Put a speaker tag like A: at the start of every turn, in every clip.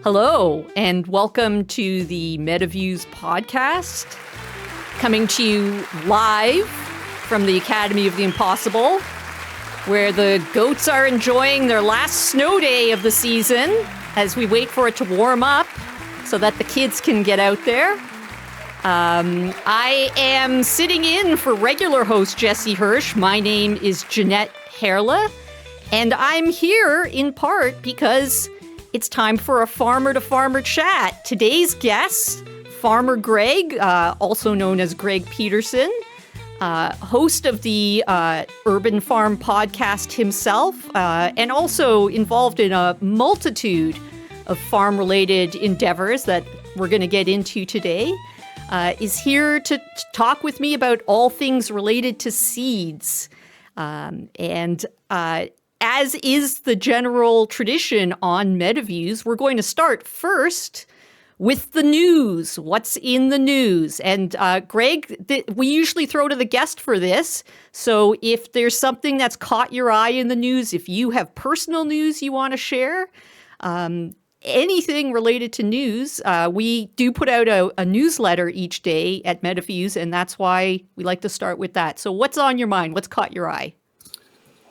A: Hello, and welcome to the Metaviews podcast, coming to you live from the Academy of the Impossible, where the goats are enjoying their last snow day of the season as we wait for it to warm up so that the kids can get out there. I am sitting in for regular host Jesse Hirsch. My name is Jeanette Herrle, and I'm here in part because it's time for a farmer-to-farmer chat. Today's guest, Farmer Greg, also known as Greg Peterson, host of the Urban Farm podcast himself, and also involved in a multitude of farm-related endeavors that we're going to get into today, is here to talk with me about all things related to seeds. As is the general tradition on Metaviews, we're going to start first with the news. What's in the news? And Greg, we usually throw to the guest for this. So if there's something that's caught your eye in the news, if you have personal news you want to share, anything related to news, we do put out a newsletter each day at Metaviews, and that's why we like to start with that. So what's on your mind? What's caught your eye?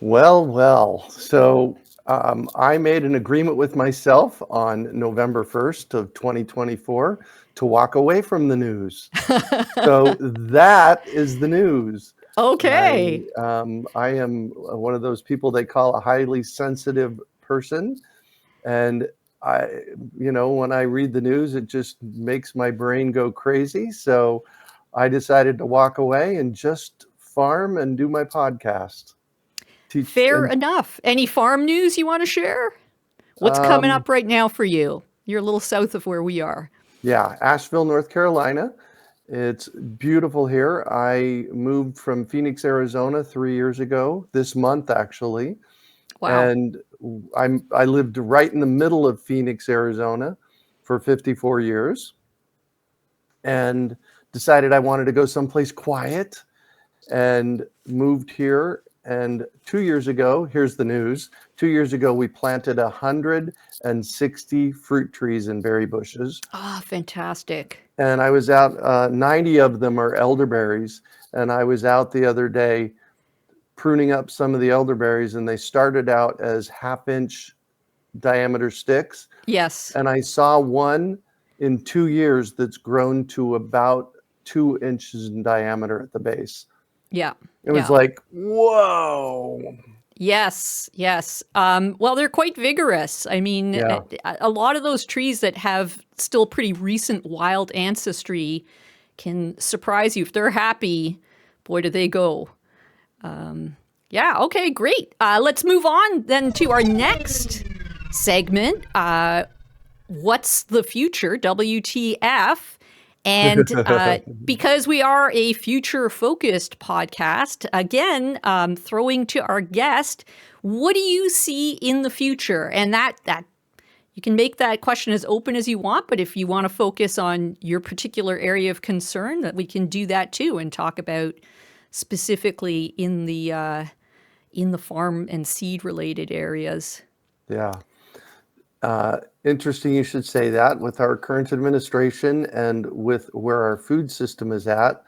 B: Well. So I made an agreement with myself on November 1st of 2024 to walk away from the news. So that is the news.
A: Okay.
B: I am one of those people they call a highly sensitive person. And when I read the news, it just makes my brain go crazy. So I decided to walk away and just farm and do my podcast.
A: Fair enough. Any farm news you want to share? What's coming up right now for you? You're a little south of where we are.
B: Yeah, Asheville, North Carolina. It's beautiful here. I moved from Phoenix, Arizona 3 years ago, this month actually.
A: Wow.
B: And I lived right in the middle of Phoenix, Arizona for 54 years and decided I wanted to go someplace quiet and moved here. And 2 years ago, here's the news. 2 years ago, we planted 160 fruit trees and berry bushes.
A: Ah, fantastic.
B: And I was out, 90 of them are elderberries. And I was out the other day pruning up some of the elderberries, and they started out as half-inch diameter sticks.
A: Yes.
B: And I saw one in 2 years that's grown to about 2 inches in diameter at the base.
A: Yeah.
B: It was like, whoa.
A: Yes. Well, they're quite vigorous. I mean,
B: Yeah.
A: a lot of those trees that have still pretty recent wild ancestry can surprise you. If they're happy, boy, do they go. Yeah, okay, great. Let's move on then to our next segment. What's the future? WTF? And because we are a future-focused podcast, again, throwing to our guest, what do you see in the future? And that you can make that question as open as you want, but if you want to focus on your particular area of concern, that we can do that too and talk about specifically in the farm and seed-related areas.
B: Yeah. Interesting you should say that. With our current administration and with where our food system is at,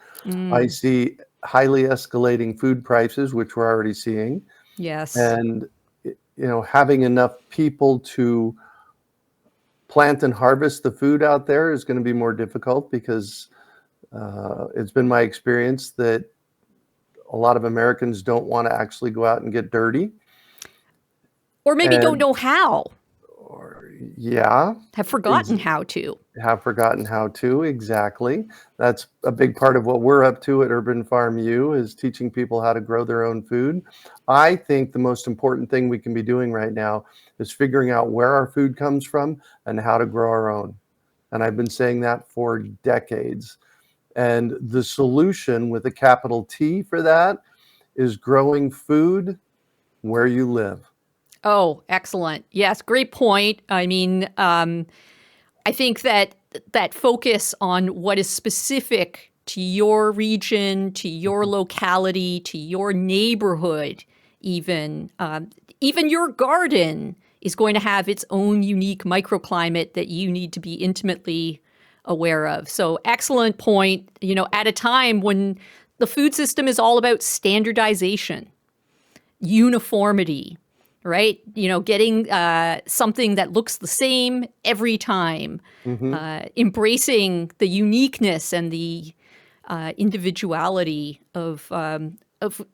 B: I see highly escalating food prices, which we're already seeing.
A: Yes.
B: And, having enough people to plant and harvest the food out there is going to be more difficult because it's been my experience that a lot of Americans don't want to actually go out and get dirty.
A: Or maybe don't know how.
B: Yeah.
A: Have forgotten how to.
B: Exactly. That's a big part of what we're up to at Urban Farm U is teaching people how to grow their own food. I think the most important thing we can be doing right now is figuring out where our food comes from and how to grow our own. And I've been saying that for decades. And the solution with a capital T for that is growing food where you live.
A: Oh, excellent. Yes, great point. I mean, I think that focus on what is specific to your region, to your locality, to your neighborhood, even your garden, is going to have its own unique microclimate that you need to be intimately aware of. So excellent point, at a time when the food system is all about standardization, uniformity, right? Getting something that looks the same every time, embracing the uniqueness and the individuality of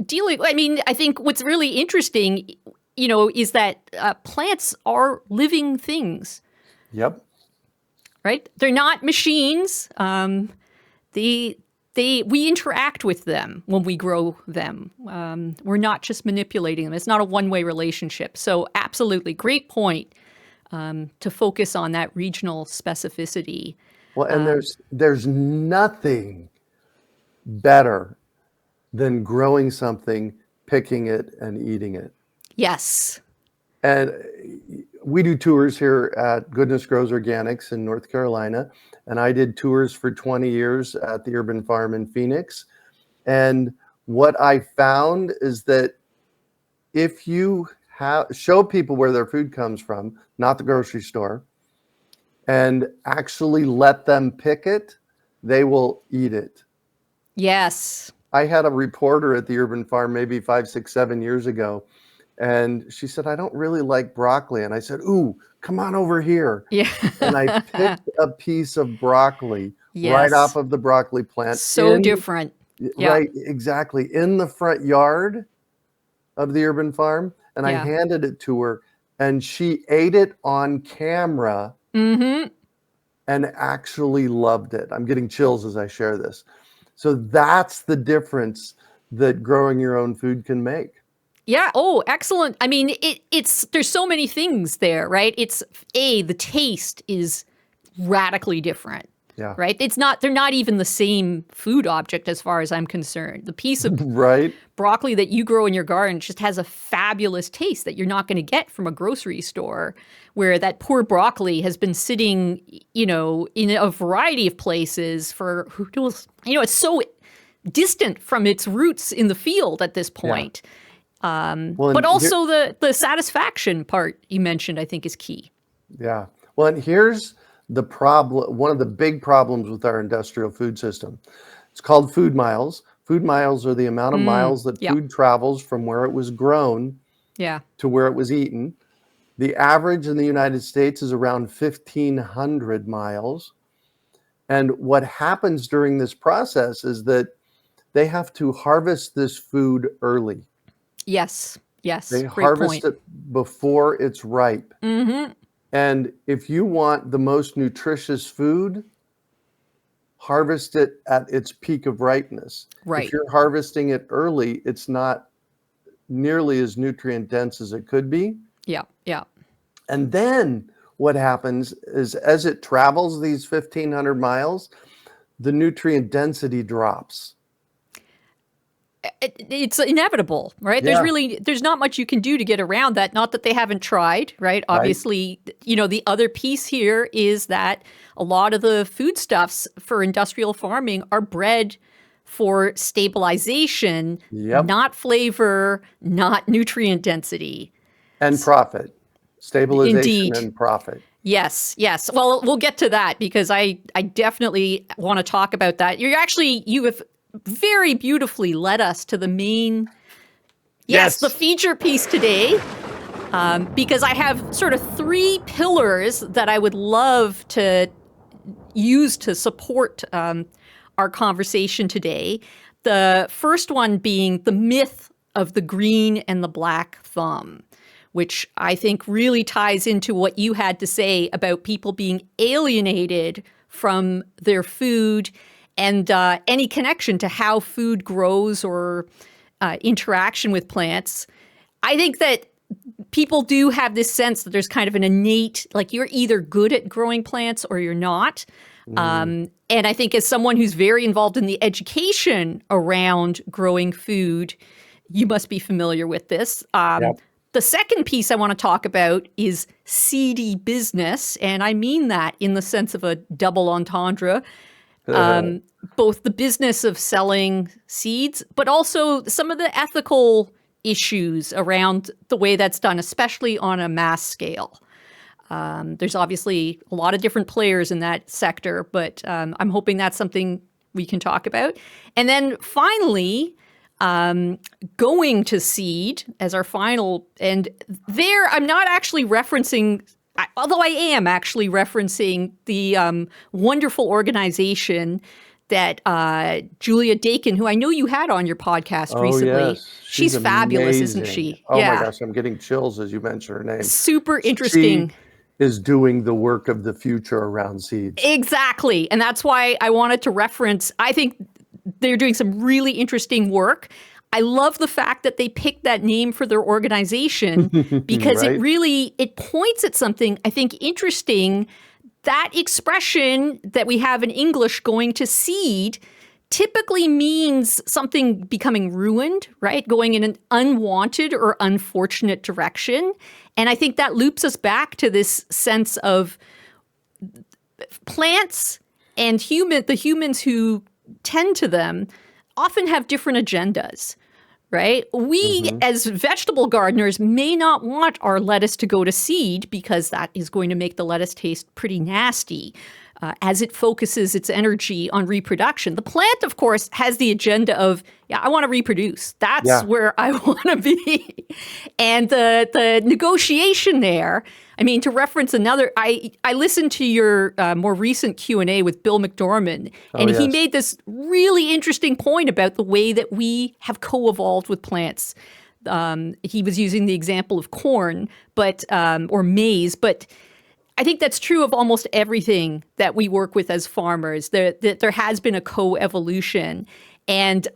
A: dealing. I mean, I think what's really interesting, is that plants are living things.
B: Yep.
A: Right? They're not machines. We interact with them when we grow them. We're not just manipulating them. It's not a one-way relationship. So absolutely, great point to focus on that regional specificity.
B: Well, and there's nothing better than growing something, picking it, and eating it.
A: Yes.
B: And we do tours here at Goodness Grows Organics in North Carolina. And I did tours for 20 years at the Urban Farm in Phoenix. And what I found is that if you show people where their food comes from, not the grocery store, and actually let them pick it, they will eat it.
A: Yes.
B: I had a reporter at the Urban Farm maybe 5, 6, 7 years ago. And she said, I don't really like broccoli. And I said, ooh, come on over here.
A: Yeah.
B: And I picked a piece of broccoli
A: Yes.
B: right off of the broccoli plant.
A: So different. Yeah.
B: Right, exactly. In the front yard of the Urban Farm. And I handed it to her. And she ate it on camera and actually loved it. I'm getting chills as I share this. So that's the difference that growing your own food can make.
A: Yeah. Oh, excellent. I mean, there's so many things there, right? The taste is radically different.
B: Yeah.
A: Right. They're not even the same food object as far as I'm concerned. The piece of broccoli that you grow in your garden just has a fabulous taste that you're not going to get from a grocery store, where that poor broccoli has been sitting, in a variety of places for who knows, it's so distant from its roots in the field at this point. Yeah. But also the satisfaction part you mentioned, I think, is key.
B: Yeah. Well, and here's the problem. One of the big problems with our industrial food system. It's called food miles. Food miles are the amount of miles that food travels from where it was grown to where it was eaten. The average in the United States is around 1,500 miles. And what happens during this process is that they have to harvest this food early.
A: Yes.
B: They
A: Great
B: harvest
A: point.
B: it before it's ripe. And if you want the most nutritious food, harvest it at its peak of ripeness.
A: Right.
B: If you're harvesting it early, it's not nearly as nutrient dense as it could be.
A: Yeah.
B: And then what happens is, as it travels these 1,500 miles, the nutrient density drops.
A: It's inevitable, right?
B: Yeah.
A: There's not much you can do to get around that. Not that they haven't tried, right? Obviously, the other piece here is that a lot of the foodstuffs for industrial farming are bred for stabilization, not flavor, not nutrient density.
B: And profit. Stabilization
A: Indeed.
B: And profit.
A: Yes. Well, we'll get to that because I definitely want to talk about that. You have very beautifully led us to the main, the feature piece today, because I have sort of 3 pillars that I would love to use to support our conversation today. The first one being the myth of the green and the black thumb, which I think really ties into what you had to say about people being alienated from their food and any connection to how food grows or interaction with plants. I think that people do have this sense that there's kind of an innate, like you're either good at growing plants or you're not. And I think as someone who's very involved in the education around growing food, you must be familiar with this. The second piece I want to talk about is seedy business. And I mean that in the sense of a double entendre. Both the business of selling seeds, but also some of the ethical issues around the way that's done, especially on a mass scale. There's obviously a lot of different players in that sector, but I'm hoping that's something we can talk about. And then finally, going to seed as our final, and there I'm not actually referencing, although I am actually referencing the wonderful organization that Julia Dakin, who I know you had on your podcast recently.
B: Yes.
A: She's fabulous, isn't
B: amazing.
A: she?
B: Oh my gosh, I'm getting chills as you mention her name.
A: Super interesting.
B: She is doing the work of the future around seeds.
A: Exactly. And that's why I wanted to reference, I think they're doing some really interesting work. I love the fact that they picked that name for their organization because
B: Right?
A: it points at something I think interesting. That expression that we have in English, going to seed, typically means something becoming ruined, right? Going in an unwanted or unfortunate direction. And I think that loops us back to this sense of plants and the humans who tend to them often have different agendas, right? We, as vegetable gardeners, may not want our lettuce to go to seed because that is going to make the lettuce taste pretty nasty as it focuses its energy on reproduction. The plant, of course, has the agenda of, I want to reproduce. That's where I want to be. And the negotiation there, I mean, to reference another, I listened to your more recent Q&A with Bill McDormand, and he made this really interesting point about the way that we have co-evolved with plants. He was using the example of corn, or maize, but I think that's true of almost everything that we work with as farmers. There has been a co-evolution, and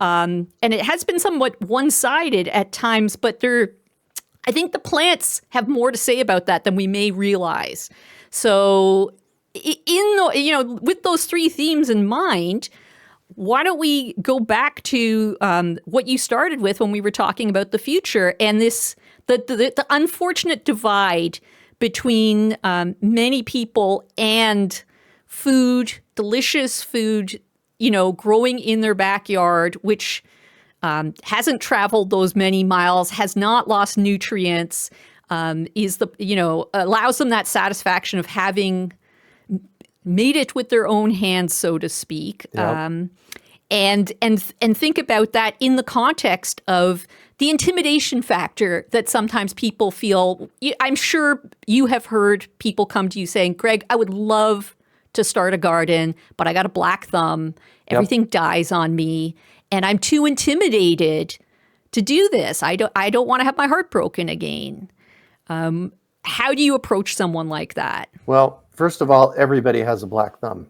A: it has been somewhat one-sided at times. But I think the plants have more to say about that than we may realize. So, with those three themes in mind, why don't we go back to what you started with when we were talking about the future and the unfortunate divide between many people and food, delicious food, growing in their backyard, which hasn't traveled those many miles, has not lost nutrients, allows them that satisfaction of having made it with their own hands, so to speak.
B: Yep.
A: And think about that in the context of the intimidation factor that sometimes people feel. I'm sure you have heard people come to you saying, Greg, I would love to start a garden, but I got a black thumb. Everything dies on me, and I'm too intimidated to do this. I don't want to have my heart broken again. How do you approach someone like that?
B: Well, first of all, everybody has a black thumb.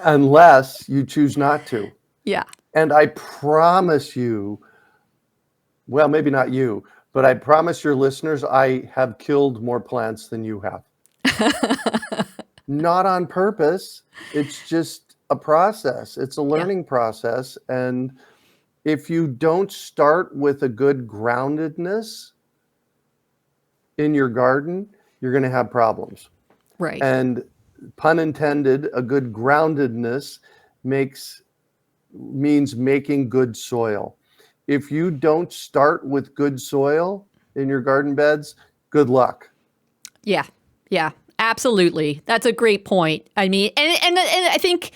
B: Unless you choose not to.
A: Yeah.
B: And I promise you, well, maybe not you, but I promise your listeners, I have killed more plants than you have. Not on purpose. It's just a process. It's a learning process. And if you don't start with a good groundedness in your garden, you're going to have problems.
A: Right.
B: And pun intended, a good groundedness means making good soil. If you don't start with good soil in your garden beds, good luck.
A: Yeah, absolutely. That's a great point. I mean, and I think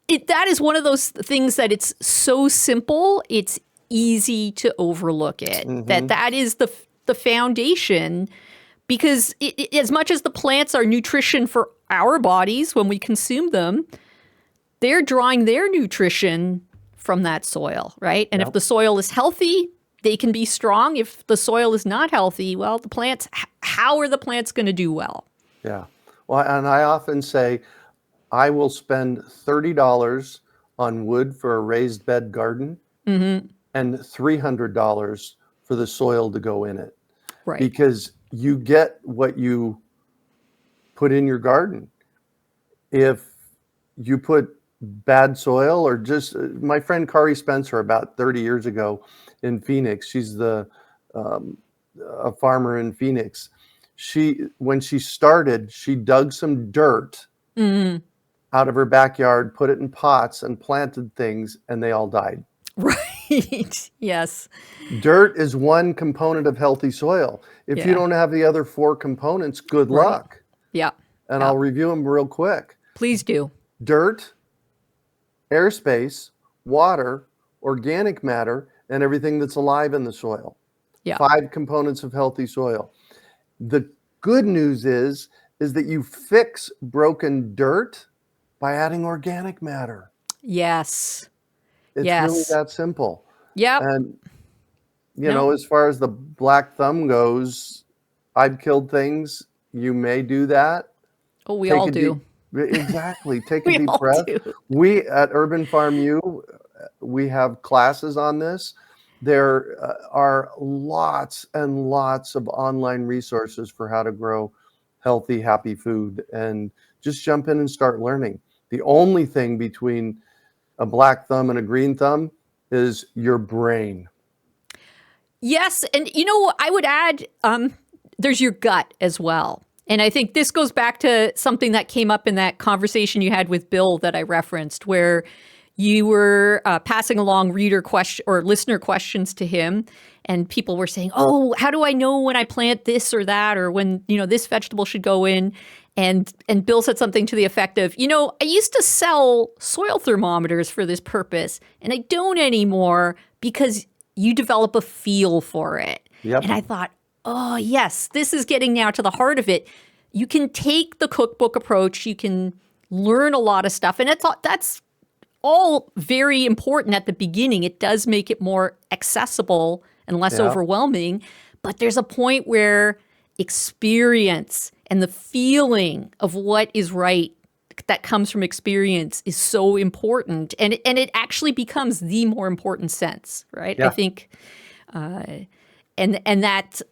A: that is one of those things that it's so simple, it's easy to overlook it. That is the foundation. Because as much as the plants are nutrition for our bodies when we consume them, they're drawing their nutrition from that soil, right? And if the soil is healthy, they can be strong. If the soil is not healthy, well, the plants, how are the plants going to do well?
B: Yeah. Well, and I often say, I will spend $30 on wood for a raised bed garden and $300 for the soil to go in it.
A: Right.
B: Because you get what you put in your garden. If you put bad soil or just, my friend Kari Spencer about 30 years ago in Phoenix, she's a farmer in Phoenix. When she started, she dug some dirt out of her backyard, put it in pots and planted things, and they all died.
A: Right. Yes.
B: Dirt is one component of healthy soil. If you
A: Yeah.
B: don't have the other four components, good
A: Right.
B: luck.
A: Yeah.
B: And
A: Yeah.
B: I'll review them real quick.
A: Please do.
B: Dirt, airspace, water, organic matter, and everything that's alive in the soil.
A: Yeah.
B: 5 components of healthy soil. The good news is that you fix broken dirt by adding organic matter.
A: Yes.
B: It's really
A: Yes.
B: that simple.
A: Yep.
B: And,
A: No.
B: as far as the black thumb goes, I've killed things. You may do that.
A: Oh, we
B: Take
A: all
B: a deep,
A: do.
B: exactly. Take a
A: We
B: deep
A: all
B: breath.
A: do.
B: We at Urban Farm U, we have classes on this. There are lots and lots of online resources for how to grow healthy, happy food, and just jump in and start learning. The only thing between a black thumb and a green thumb is your brain.
A: Yes, and I would add, there's your gut as well. And I think this goes back to something that came up in that conversation you had with Bill that I referenced, where you were passing along reader question or listener questions to him, and people were saying, "Oh, how do I know when I plant this or that, or when this vegetable should go in?" And Bill said something to the effect of, "I used to sell soil thermometers for this purpose, and I don't anymore because you develop a feel for it."
B: Yep.
A: And I thought, oh, yes, this is getting now to the heart of it. You can take the cookbook approach. You can learn a lot of stuff. And that's all very important at the beginning. It does make it more accessible and less
B: Yeah.
A: overwhelming. But there's a point where experience and the feeling of what is right that comes from experience is so important, and it actually becomes the more important sense, right?
B: Yeah.
A: I think, and that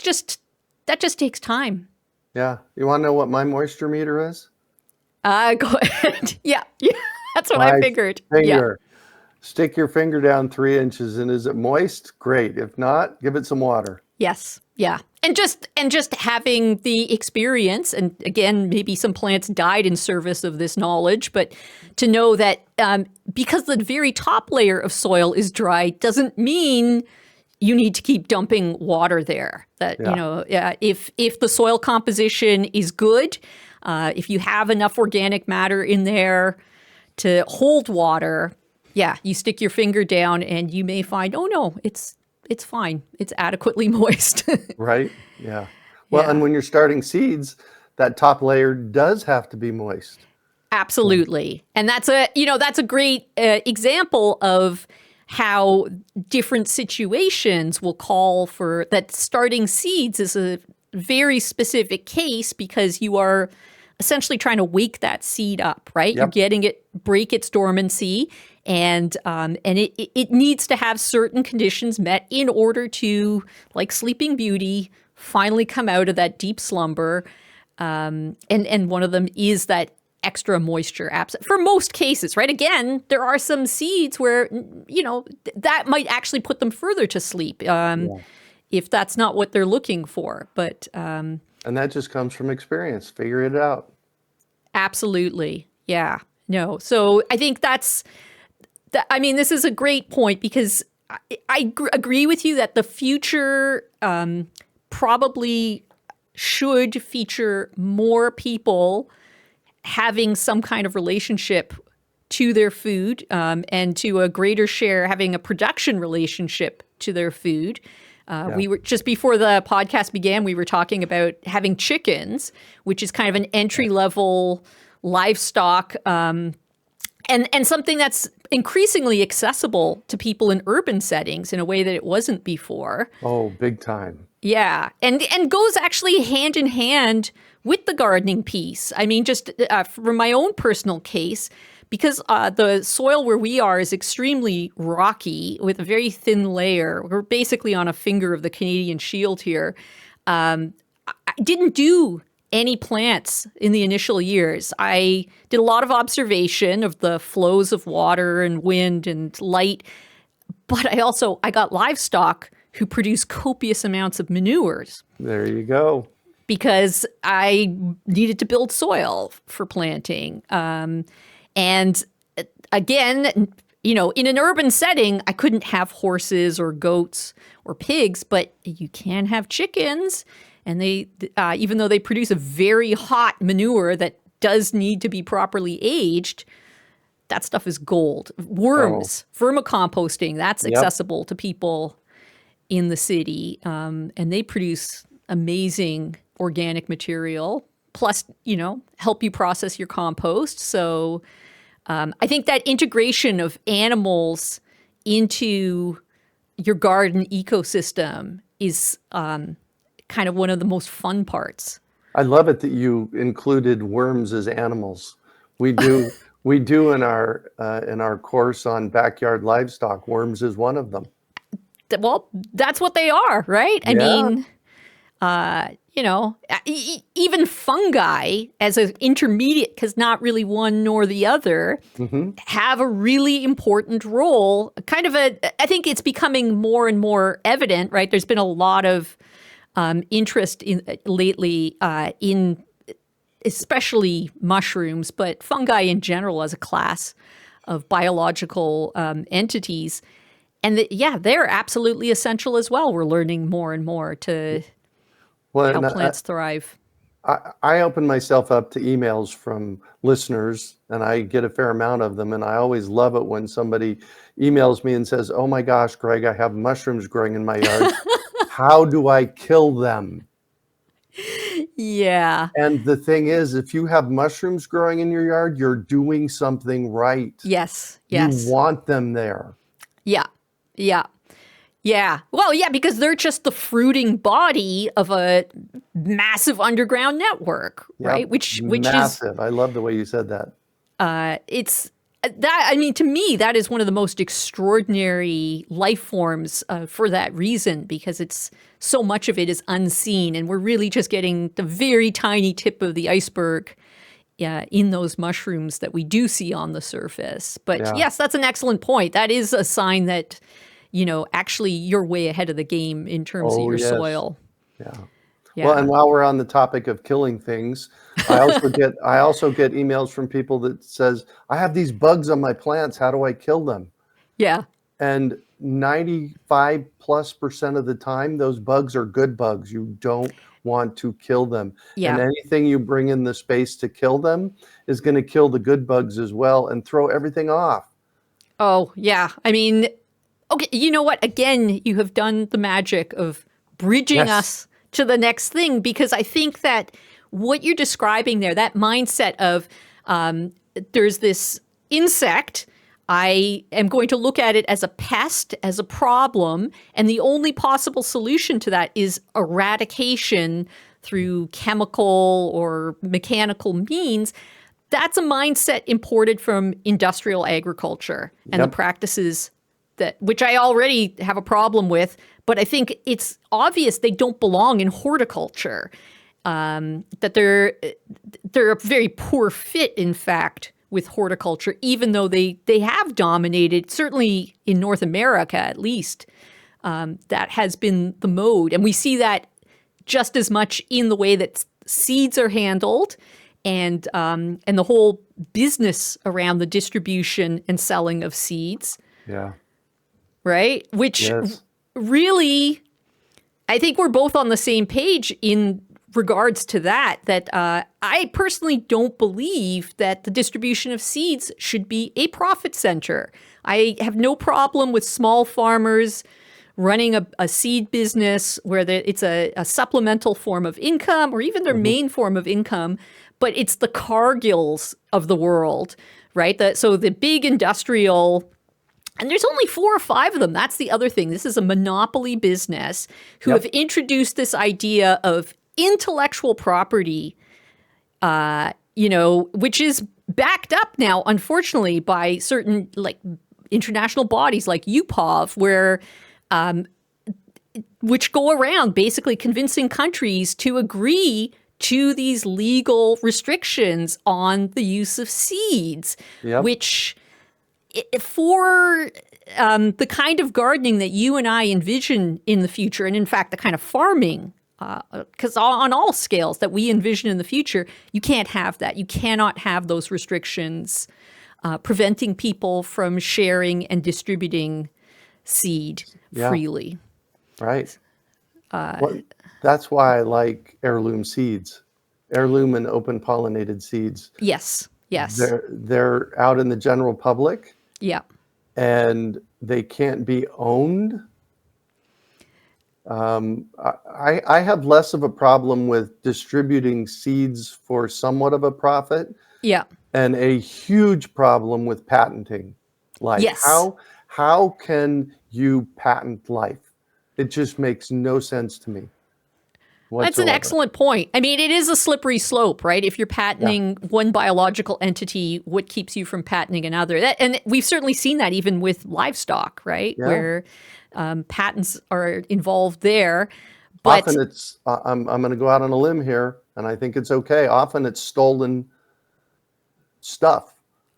A: just takes time.
B: Yeah. You want to know what my moisture meter is?
A: Go ahead. Yeah, that's what I
B: My
A: figured.
B: finger. Stick your finger down 3 inches, and is it moist? Great. If not, give it some water.
A: Yes. Yeah. And just having the experience, and again, maybe some plants died in service of this knowledge, but to know that because the very top layer of soil is dry doesn't mean you need to keep dumping water there. That, if the soil composition is good, if you have enough organic matter in there to hold water, you stick your finger down and you may find, oh no, it's fine. It's adequately moist.
B: Right? Yeah. Well, and when you're starting seeds, that top layer does have to be moist.
A: Absolutely. And that's a great example of how different situations will call for that. Starting seeds is a very specific case because you are essentially trying to wake that seed up, right?
B: Yep.
A: You're getting it break its dormancy, and it needs to have certain conditions met in order to, like Sleeping Beauty, finally come out of that deep slumber. And one of them is that extra moisture absent for most cases, right? Again, there are some seeds where, that might actually put them further to sleep if that's not what they're looking for. But
B: and that just comes from experience. Figure it out.
A: Absolutely. Yeah. No. So I think this is a great point because I agree with you that the future probably should feature more people having some kind of relationship to their food, and to a greater share having a production relationship to their food. We were just before the podcast began, we were talking about having chickens, which is kind of an entry level livestock, and something that's increasingly accessible to people in urban settings in a way that it wasn't before.
B: Oh, big time.
A: Yeah, and goes actually hand in hand with the gardening piece. I mean, just from my own personal case, because the soil where we are is extremely rocky with a very thin layer. We're basically on a finger of the Canadian Shield here. I didn't do any plants in the initial years. I did a lot of observation of the flows of water and wind and light, but I got livestock who produce copious amounts of manures.
B: There you go.
A: Because I needed to build soil for planting. And again, in an urban setting, I couldn't have horses or goats or pigs, but you can have chickens. And they, even though they produce a very hot manure that does need to be properly aged, that stuff is gold. Worms, vermicomposting, that's accessible to people in the city. And they produce amazing organic material, plus, help you process your compost. So I think that integration of animals into your garden ecosystem is kind of one of the most fun parts.
B: I love it that you included worms as animals. We do in our course on backyard livestock. Worms is one of them.
A: Well, that's what they are, right? I mean, even fungi as an intermediate, because not really one nor the other, have a really important role. I think it's becoming more and more evident, right? There's been a lot of interest lately in especially mushrooms, but fungi in general as a class of biological entities. And they're absolutely essential as well. We're learning more and more to how plants thrive.
B: I open myself up to emails from listeners, and I get a fair amount of them. And I always love it when somebody emails me and says, "Oh my gosh, Greg, I have mushrooms growing in my yard. How do I kill them?"
A: Yeah.
B: And the thing is, if you have mushrooms growing in your yard, you're doing something right.
A: Yes.
B: You want them there.
A: Yeah. Well, because they're just the fruiting body of a massive underground network, right? Which
B: massive. I love the way you said that.
A: It's that. I mean, to me, that is one of the most extraordinary life forms for that reason, because it's so much of it is unseen, and we're really just getting the very tiny tip of the iceberg in those mushrooms that we do see on the surface. But yes, that's an excellent point. That is a sign that, actually you're way ahead of the game in terms of your soil.
B: Yeah. Well, and while we're on the topic of killing things, I also get emails from people that says, "I have these bugs on my plants. How do I kill them?"
A: Yeah.
B: And 95+% of the time, those bugs are good bugs. You don't want to kill them.
A: Yeah.
B: And anything you bring in the space to kill them is going to kill the good bugs as well and throw everything off.
A: Oh, yeah. I mean, okay, you know what? Again, you have done the magic of bridging us to the next thing, because I think that what you're describing there, that mindset of there's this insect, I am going to look at it as a pest, as a problem, and the only possible solution to that is eradication through chemical or mechanical means. That's a mindset imported from industrial agriculture and the practices which I already have a problem with, but I think it's obvious they don't belong in horticulture, that they're a very poor fit, in fact, with horticulture, even though they have dominated, certainly in North America at least, that has been the mode. And we see that just as much in the way that seeds are handled and the whole business around the distribution and selling of seeds.
B: Yeah.
A: Right? Which really, I think we're both on the same page in regards to that I personally don't believe that the distribution of seeds should be a profit center. I have no problem with small farmers running a seed business where it's a supplemental form of income or even their main form of income, but it's the Cargills of the world, right? So the big industrial. And there's only 4 or 5 of them. That's the other thing. This is a monopoly business who have introduced this idea of intellectual property, which is backed up now, unfortunately, by certain international bodies like UPOV, which go around basically convincing countries to agree to these legal restrictions on the use of seeds, which for the kind of gardening that you and I envision in the future, and in fact, the kind of farming, because on all scales that we envision in the future, you can't have that. You cannot have those restrictions preventing people from sharing and distributing seed
B: Yeah.
A: freely.
B: Right. Well, that's why I like heirloom seeds, heirloom and open pollinated seeds.
A: Yes, yes,
B: They're out in the general public
A: yeah,
B: and they can't be owned. I have less of a problem with distributing seeds for somewhat of a profit
A: yeah,
B: and a huge problem with patenting life.
A: yes.
B: How can you patent life? It just makes no sense to me
A: That's an
B: whatsoever.
A: excellent point. I mean, it is a slippery slope, right? If you're
B: Yeah.
A: patenting one biological entity, what keeps you from patenting another? And we've certainly seen that even with livestock, right?
B: Yeah.
A: Where patents are involved there. But
B: Often it's, I'm going to go out on a limb here, and I think it's okay. Often it's stolen stuff.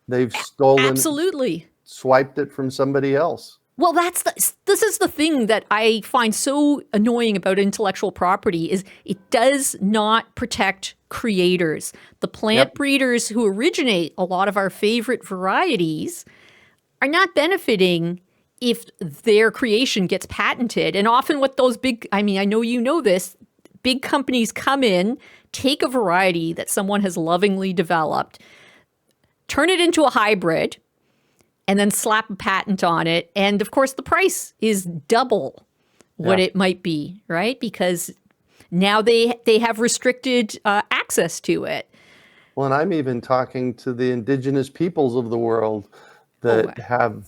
B: They've stolen,
A: absolutely.
B: swiped it from somebody else.
A: Well, this is the thing that I find so annoying about intellectual property is it does not protect creators. The plant
B: Yep.
A: breeders who originate a lot of our favorite varieties are not benefiting if their creation gets patented. And often what those big, I mean, I know you know this, big companies come in, take a variety that someone has lovingly developed, turn it into a hybrid, and then slap a patent on it. And of course, the price is double what
B: Yeah.
A: it might be, right? Because now they have restricted access to it.
B: Well, and I'm even talking to the indigenous peoples of the world
A: Oh,
B: that have,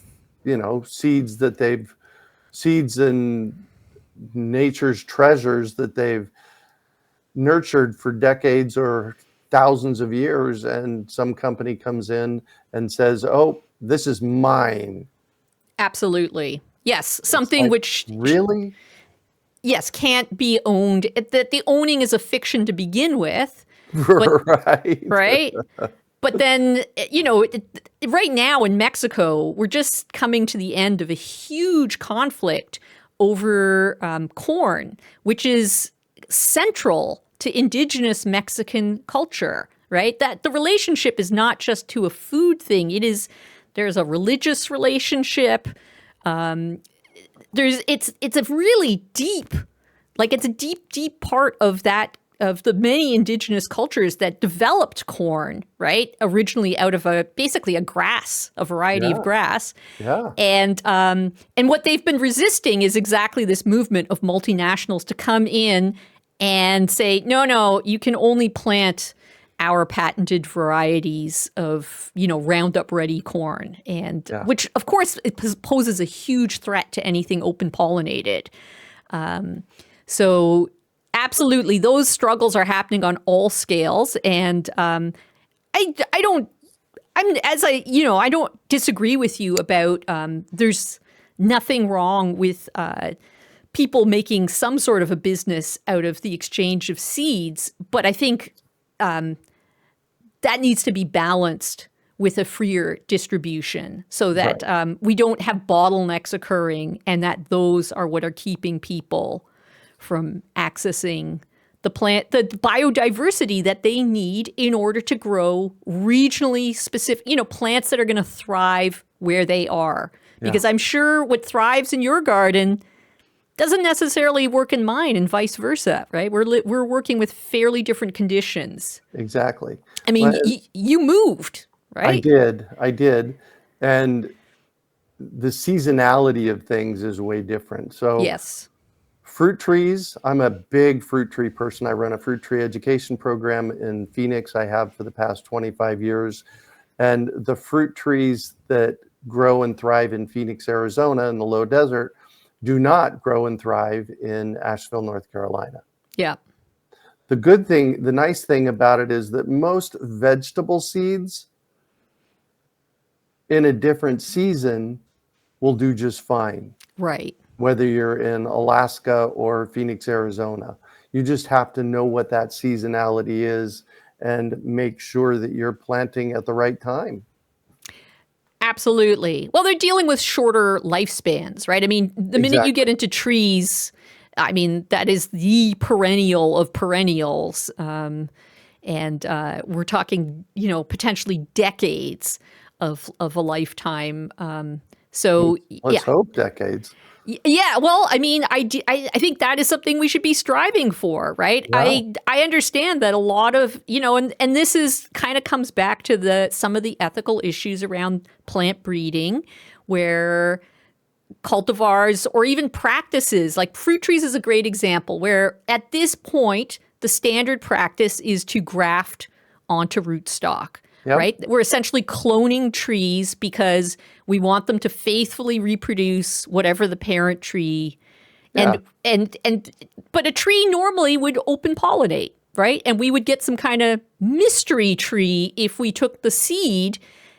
B: seeds and nature's treasures that they've nurtured for decades or thousands of years. And some company comes in and says, oh, this is mine.
A: absolutely. Yes,
B: It's
A: something
B: like,
A: which,
B: really?
A: yes, can't be owned. That the owning is a fiction to begin with, but
B: Right.
A: right? But then, right now in Mexico, we're just coming to the end of a huge conflict over corn, which is central to indigenous Mexican culture, right? That the relationship is not just to a food thing. There's a religious relationship. It's a really deep, like it's a deep part of the many indigenous cultures that developed corn, right? Originally out of basically a variety of
B: Yeah.
A: grass.
B: Yeah.
A: And what they've been resisting is exactly this movement of multinationals to come in and say, no, you can only plant our patented varieties of, Roundup ready corn. And
B: Yeah.
A: which of course it poses a huge threat to anything open pollinated. So absolutely, those struggles are happening on all scales. And I don't, I don't disagree with you about there's nothing wrong with people making some sort of a business out of the exchange of seeds. But I think that needs to be balanced with a freer distribution so that we don't have bottlenecks occurring and that those are what are keeping people from accessing the biodiversity that they need in order to grow regionally specific, plants that are going to thrive where they are.
B: Yeah.
A: Because I'm sure what thrives in your garden doesn't necessarily work in mine and vice versa, right? We're working with fairly different conditions.
B: Exactly.
A: I mean,
B: Well,
A: you moved, right?
B: I did. And the seasonality of things is way different. So
A: Yes.
B: fruit trees, I'm a big fruit tree person. I run a fruit tree education program in Phoenix. I have for the past 25 years. And the fruit trees that grow and thrive in Phoenix, Arizona, in the low desert, do not grow and thrive in Asheville, North Carolina.
A: Yeah.
B: The nice thing about it is that most vegetable seeds in a different season will do just fine,
A: Right.
B: whether you're in Alaska or Phoenix, Arizona. You just have to know what that seasonality is and make sure that you're planting at the right time.
A: Absolutely. Well, they're dealing with shorter lifespans, right? I mean, the minute you
B: Exactly.
A: get into trees, I mean, that is the perennial of perennials. And we're talking, potentially decades of a lifetime. So
B: Let's
A: yeah.
B: hope decades.
A: Yeah, well, I mean, I think that is something we should be striving for, right?
B: Yeah.
A: I understand that a lot of, and this is kind of comes back to some of the ethical issues around plant breeding, where cultivars or even practices like fruit trees is a great example, where at this point the standard practice is to graft onto rootstock.
B: Yep.
A: Right? We're essentially cloning trees because we want them to faithfully reproduce whatever the parent tree.
B: Yeah.
A: But a tree normally would open pollinate, right? And we would get some kind of mystery tree if we took the seed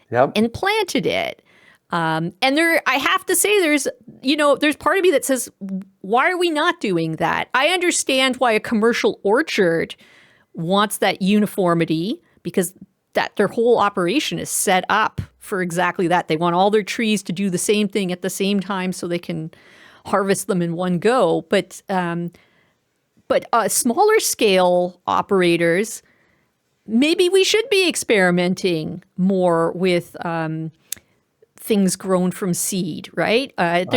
B: Yep.
A: and planted it. And I have to say, there's part of me that says, why are we not doing that? I understand why a commercial orchard wants that uniformity, because that their whole operation is set up for exactly that. They want all their trees to do the same thing at the same time so they can harvest them in one go. But smaller scale operators, maybe we should be experimenting more with things grown from seed, right?
B: I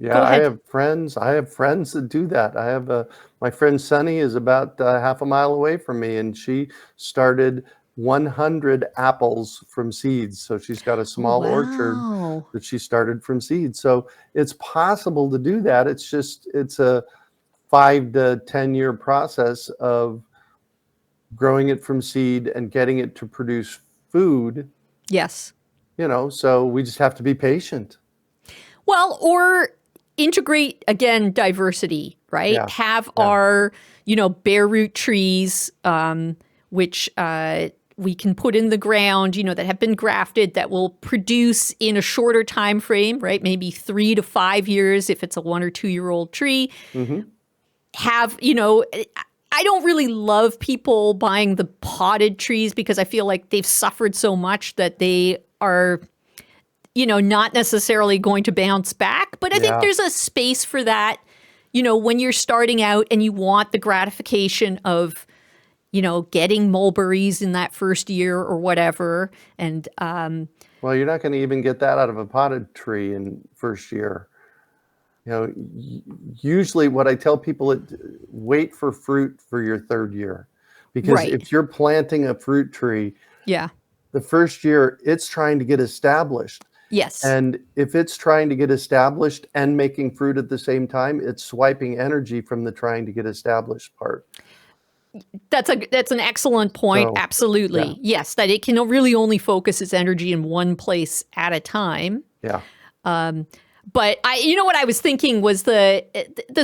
B: have friends. I have friends that do that. I have my friend Sunny is about half a mile away from me, and she started 100 apples from seeds. So she's got a small orchard that she started from seeds. So it's possible to do that. It's a 5 to 10 year process of growing it from seed and getting it to produce food.
A: Yes.
B: So we just have to be patient.
A: Well, or integrate, again, diversity, right?
B: Yeah.
A: Have our, bare root trees, which we can put in the ground, that have been grafted, that will produce in a shorter time frame, right? Maybe 3 to 5 years if it's a 1 or 2 year old tree.
B: Mm-hmm.
A: I don't really love people buying the potted trees because I feel like they've suffered so much that they are, not necessarily going to bounce back. But I think there's a space for that, when you're starting out and you want the gratification of, getting mulberries in that first year or whatever. And
B: well, you're not going to even get that out of a potted tree in first year. Usually what I tell people is wait for fruit for your third year, because if you're planting a fruit tree, the first year it's trying to get established.
A: Yes.
B: And if it's trying to get established and making fruit at the same time, it's swiping energy from the trying to get established part.
A: That's an excellent point. So, absolutely. Yeah. Yes, that it can really only focus its energy in one place at a time.
B: Yeah.
A: But what I was thinking was the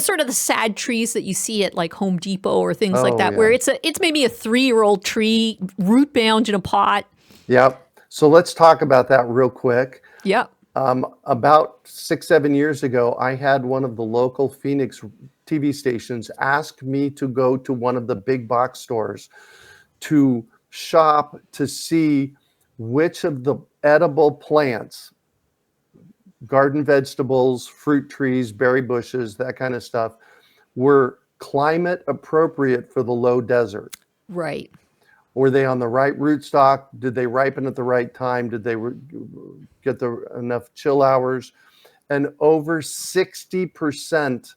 A: sort of the sad trees that you see at like Home Depot or things like that, where it's maybe a 3-year-old tree root bound in a pot.
B: Yep. So let's talk about that real quick.
A: Yep.
B: About 6-7 years ago, I had one of the local Phoenix TV stations ask me to go to one of the big box stores to shop to see which of the edible plants, garden vegetables, fruit trees, berry bushes, that kind of stuff, were climate appropriate for the low desert.
A: Right.
B: Were they on the right rootstock? Did they ripen at the right time? Did they get enough chill hours? And over 60%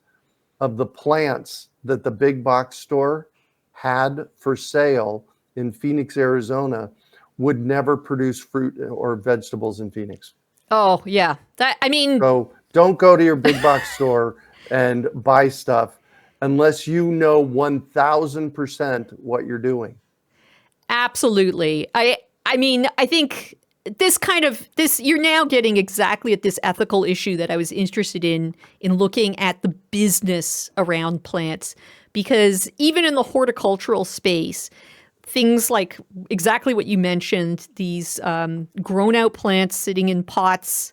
B: of the plants that the big box store had for sale in Phoenix, Arizona, would never produce fruit or vegetables in Phoenix.
A: Oh, yeah.
B: So don't go to your big box store and buy stuff unless you know 1,000% what you're doing.
A: Absolutely. I think this you're now getting exactly at this ethical issue that I was interested in looking at the business around plants, because even in the horticultural space, things like exactly what you mentioned, these grown out plants sitting in pots,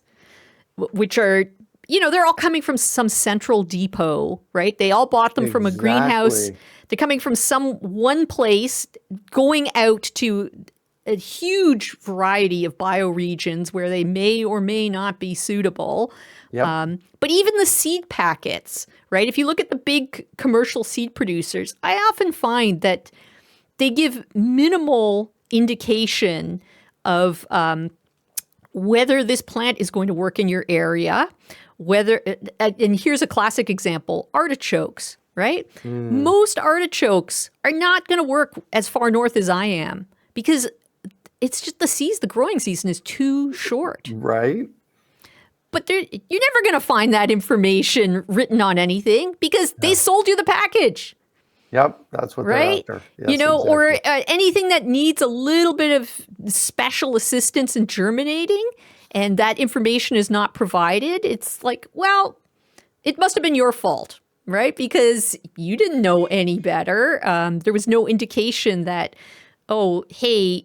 A: which are, they're all coming from some central depot, right? They all bought them from a greenhouse. They're coming from one place, going out to a huge variety of bioregions where they may or may not be suitable.
B: Yep.
A: But even the seed packets, right? If you look at the big commercial seed producers, I often find that they give minimal indication of whether this plant is going to work in your area, whether, and here's a classic example, artichokes, right? Most artichokes are not going to work as far north as I am because it's just the growing season is too short.
B: Right.
A: But you're never going to find that information written on anything because they sold you the package.
B: Yep, that's what
A: right?
B: they're after. Yes,
A: Exactly. Or anything that needs a little bit of special assistance in germinating and that information is not provided. It's like, well, it must have been your fault, right? Because you didn't know any better. There was no indication that, oh, hey,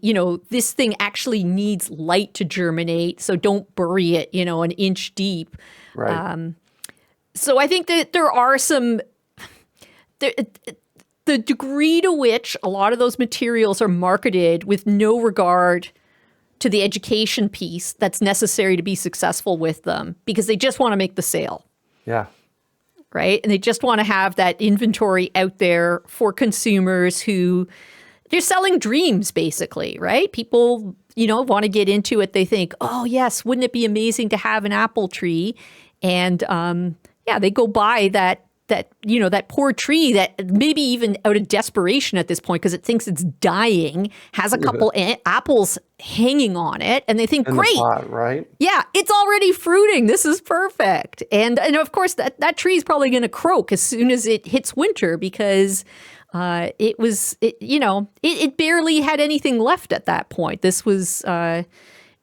A: this thing actually needs light to germinate, so don't bury it, an inch deep.
B: Right.
A: So I think that there are some... The degree to which a lot of those materials are marketed with no regard to the education piece that's necessary to be successful with them because they just want to make the sale.
B: Yeah.
A: Right? And they just want to have that inventory out there for consumers who they're selling dreams, basically, right? People, want to get into it. They think, oh, yes, wouldn't it be amazing to have an apple tree? And they go buy that poor tree that maybe even out of desperation at this point because it thinks it's dying, has a couple apples hanging on it, and they think,
B: In
A: great,
B: the pot, right?
A: Yeah, it's already fruiting. This is perfect. And of course, that tree is probably going to croak as soon as it hits winter because it barely had anything left at that point. This was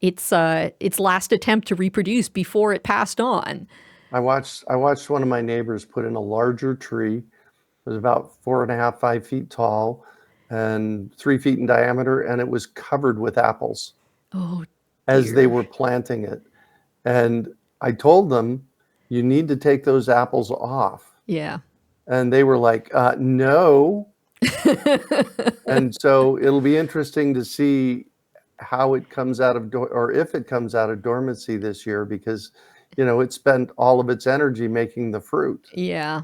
A: its last attempt to reproduce before it passed on.
B: I watched one of my neighbors put in a larger tree. It was about 4.5, 5 feet tall and 3 feet in diameter, and it was covered with apples.
A: Oh,
B: as they were planting it. And I told them, you need to take those apples off.
A: Yeah.
B: And they were like, no. And so it'll be interesting to see how it comes out of, or if it comes out of dormancy this year, because it spent all of its energy making the fruit.
A: Yeah.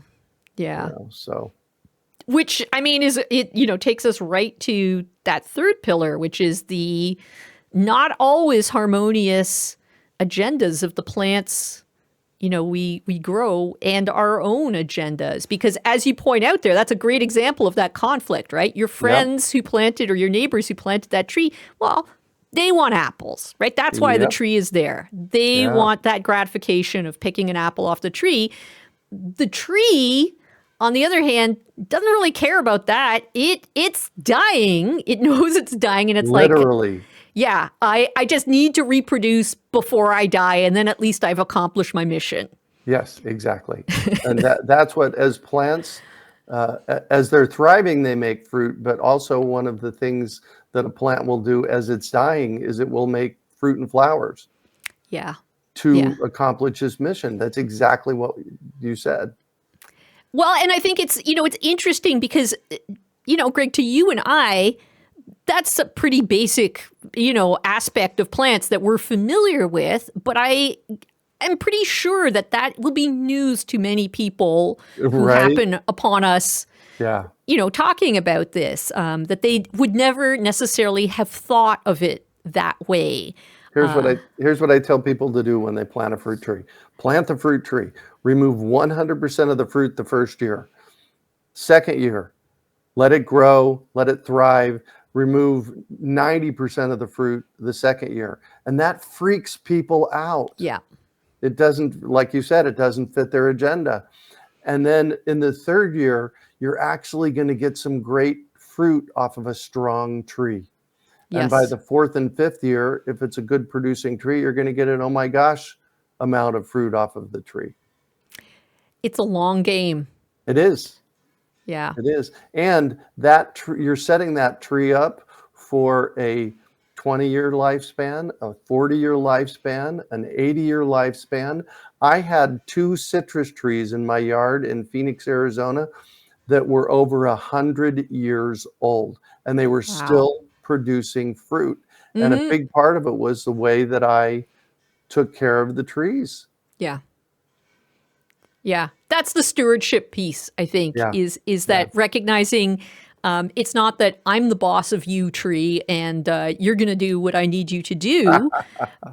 A: Yeah.
B: So.
A: Which, I mean, takes us right to that third pillar, which is the not always harmonious agendas of the plants, we grow and our own agendas. Because as you point out there, that's a great example of that conflict, right? Your friends who planted or your neighbors who planted that tree, well, they want apples, right? That's why the tree is there. They want that gratification of picking an apple off the tree. The tree, on the other hand, doesn't really care about that. It's dying. It knows it's dying, and it's
B: literally.
A: Yeah, I just need to reproduce before I die, and then at least I've accomplished my mission.
B: Yes, exactly. And that's what, as plants, as they're thriving, they make fruit, but also one of the things that a plant will do as it's dying is it will make fruit and flowers.
A: Yeah.
B: To accomplish its mission. That's exactly what you said.
A: Well, and I think it's interesting because, Greg, to you and I, that's a pretty basic, aspect of plants that we're familiar with. But I am pretty sure that will be news to many people who happen upon us, talking about this, that they would never necessarily have thought of it that way.
B: Here's what I tell people to do when they plant a fruit tree. Plant the fruit tree. Remove 100% of the fruit the first year. Second year, let it grow, let it thrive. Remove 90% of the fruit the second year. And that freaks people out.
A: Yeah.
B: It doesn't, like you said, it doesn't fit their agenda. And then in the third year, you're actually going to get some great fruit off of a strong tree. Yes. And by the fourth and fifth year, if it's a good producing tree, you're going to get an, oh my gosh, amount of fruit off of the tree.
A: It's a long game.
B: It is.
A: Yeah.
B: It is. And that you're setting that tree up for a 20-year lifespan, a 40-year lifespan, an 80-year lifespan. I had 2 citrus trees in my yard in Phoenix, Arizona, that were over 100 years old, and they were still producing fruit. Mm-hmm. And a big part of it was the way that I took care of the trees.
A: Yeah. Yeah. That's the stewardship piece, I think, is that recognizing It's not that I'm the boss of you, tree, and you're going to do what I need you to do,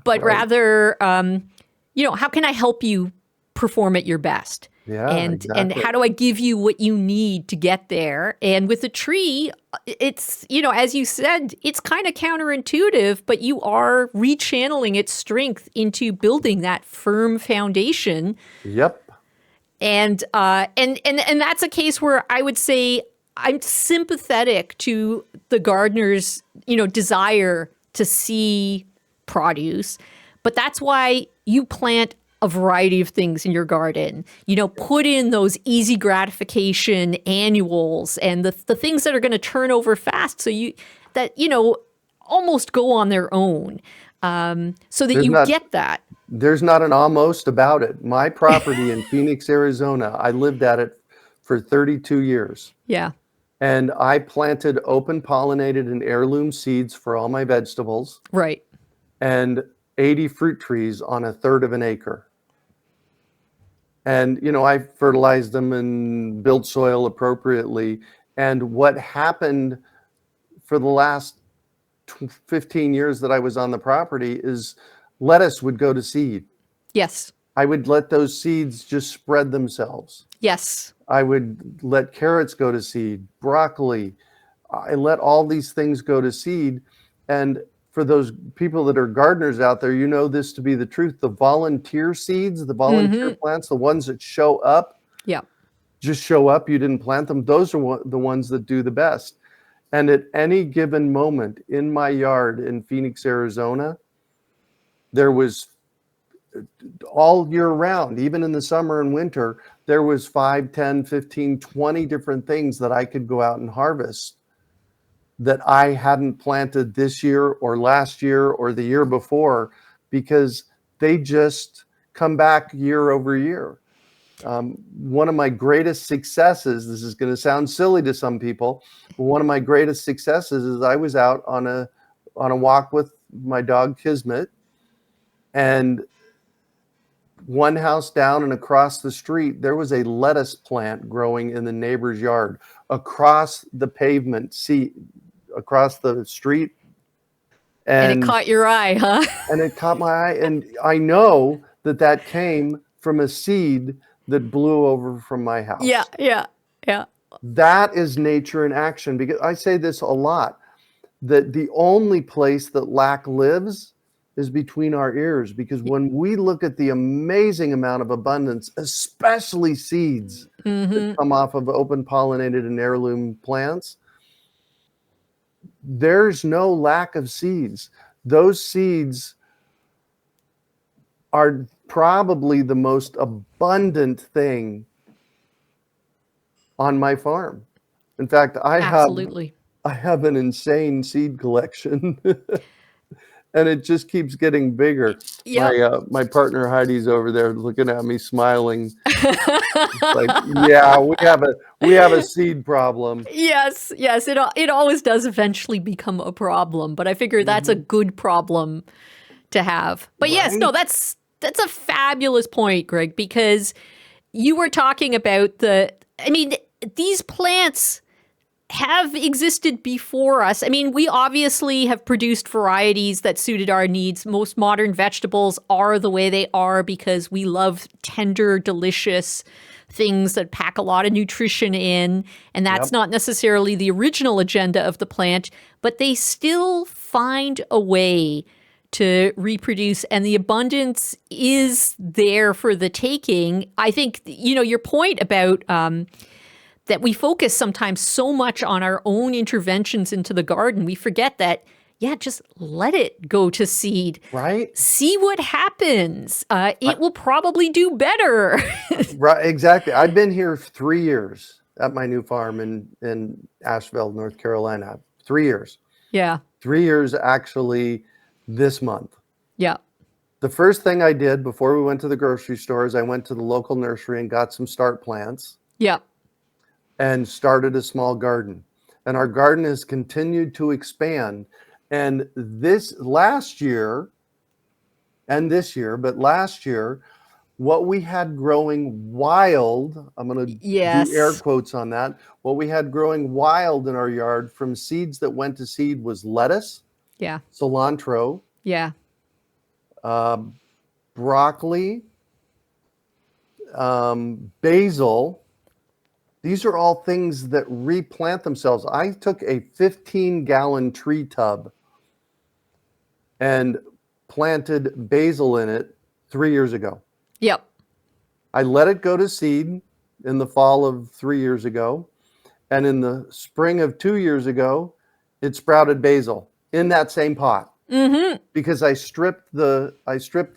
A: but
B: Right.
A: rather, how can I help you perform at your best?
B: Yeah,
A: And
B: exactly.
A: how do I give you what you need to get there? And with a tree, it's, as you said, it's kind of counterintuitive, but you are rechanneling its strength into building that firm foundation.
B: Yep.
A: And that's a case where I would say I'm sympathetic to the gardener's, desire to see produce, but that's why you plant a variety of things in your garden. Put in those easy gratification annuals and the things that are going to turn over fast, so almost go on their own, so that
B: There's
A: you
B: not
A: get that.
B: there's not an almost about it. My property in Phoenix, Arizona, I lived at it for 32 years.
A: Yeah.
B: And I planted open pollinated and heirloom seeds for all my vegetables
A: Right.
B: and 80 fruit trees on a third of an acre. And, I fertilized them and built soil appropriately. And what happened for the last 15 years that I was on the property is lettuce would go to seed.
A: Yes.
B: I would let those seeds just spread themselves.
A: Yes.
B: I would let carrots go to seed, broccoli. I let all these things go to seed. And for those people that are gardeners out there, you know this to be the truth. The volunteer seeds, the volunteer plants, the ones that show up,
A: Yeah.
B: just show up, you didn't plant them, those are the ones that do the best. And at any given moment in my yard in Phoenix, Arizona, there was all year round, even in the summer and winter, there was 5, 10, 15, 20 different things that I could go out and harvest that I hadn't planted this year or last year or the year before, because they just come back year over year. One of my greatest successes, this is going to sound silly to some people, but one of my greatest successes is I was out on a walk with my dog Kismet, and one house down and across the street, there was a lettuce plant growing in the neighbor's yard across the pavement, across the street.
A: And it caught your eye, huh?
B: And it caught my eye. And I know that came from a seed that blew over from my house.
A: Yeah, yeah, yeah.
B: That is nature in action. Because I say this a lot, that the only place that lack lives is between our ears. Because when we look at the amazing amount of abundance, especially seeds that come off of open pollinated and heirloom plants, there's no lack of seeds. Those seeds are probably the most abundant thing on my farm. In fact,
A: Absolutely.
B: I have an insane seed collection. And it just keeps getting bigger.
A: Yep.
B: My partner Heidi's over there looking at me smiling. Like, yeah, we have a seed problem.
A: Yes, yes. It always does eventually become a problem, but I figure that's a good problem to have. But yes, no,
B: Right?
A: that's a fabulous point, Greg, because you were talking about these plants have existed before us. I mean, we obviously have produced varieties that suited our needs. Most modern vegetables are the way they are because we love tender, delicious things that pack a lot of nutrition in. And that's
B: Yep.
A: not necessarily the original agenda of the plant, but they still find a way to reproduce, and the abundance is there for the taking. I think, your point about that we focus sometimes so much on our own interventions into the garden, we forget that, just let it go to seed.
B: Right?
A: See what happens. It will probably do better.
B: Right, exactly. I've been here 3 years at my new farm in Asheville, North Carolina. 3 years.
A: Yeah.
B: 3 years actually this month.
A: Yeah.
B: The first thing I did before we went to the grocery store is I went to the local nursery and got some start plants
A: Yeah.
B: and started a small garden. And our garden has continued to expand. And this last year and this year, but last year, what we had growing wild, I'm going to do air
A: Yes.
B: quotes on that. What we had growing wild in our yard from seeds that went to seed was lettuce,
A: Yeah.
B: cilantro,
A: Yeah.
B: broccoli, basil. These are all things that replant themselves. I took a 15-gallon tree tub and planted basil in it 3 years ago.
A: Yep.
B: I let it go to seed in the fall of 3 years ago. And in the spring of 2 years ago, it sprouted basil in that same pot.
A: Mm-hmm.
B: Because I stripped the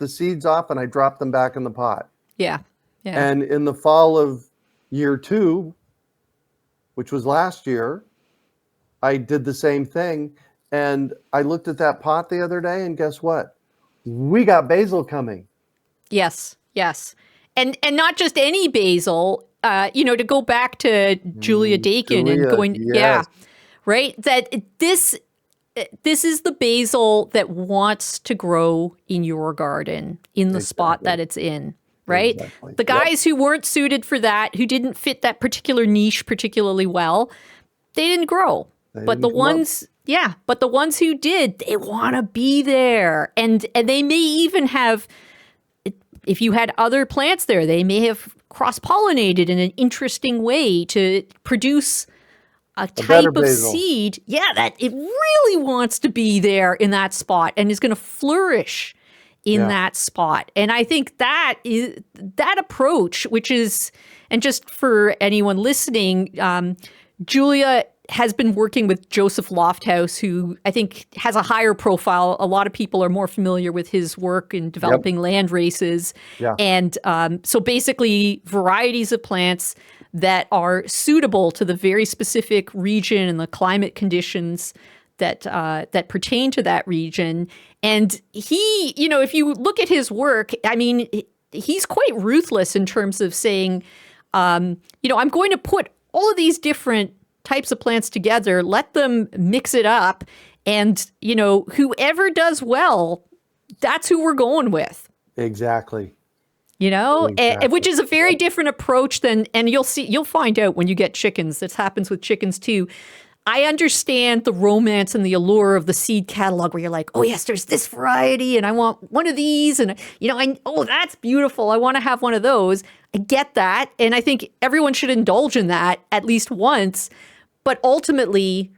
B: seeds off and I dropped them back in the pot.
A: Yeah. Yeah.
B: And in the fall of year 2, which was last year, I did the same thing. And I looked at that pot the other day, and guess what? We got basil coming.
A: Yes. Yes. And not just any basil, to go back to Julia Dakin and
B: Julia,
A: going, yeah,
B: yes,
A: right? That this is the basil that wants to grow in your garden, in the spot
B: exactly.
A: that it's in, right?
B: Exactly.
A: The
B: Yep.
A: guys who weren't suited for that, who didn't fit that particular niche particularly well, they didn't grow.
B: They
A: But the
B: didn't come up.
A: ones, yeah, but the ones who did, they want to be there. And they may even have, if you had other plants there, they may have cross-pollinated in an interesting way to produce a
B: better
A: type of
B: basil.
A: seed, that it really wants to be there in that spot and is going to flourish in
B: Yeah.
A: that spot. And I think that is that approach, which is, and just for anyone listening, Julia has been working with Joseph Lofthouse, who I think has a higher profile. A lot of people are more familiar with his work in developing land races.
B: Yeah.
A: And so basically varieties of plants that are suitable to the very specific region and the climate conditions that that pertain to that region. And he, if you look at his work, I mean, he's quite ruthless in terms of saying, I'm going to put all of these different types of plants together, let them mix it up, and whoever does well, that's who we're going with.
B: Exactly.
A: Which is a very different approach than, and you'll find out when you get chickens. This happens with chickens too. I understand the romance and the allure of the seed catalog where you're like, oh yes, there's this variety and I want one of these. And that's beautiful. I want to have one of those. I get that. And I think everyone should indulge in that at least once. But ultimately,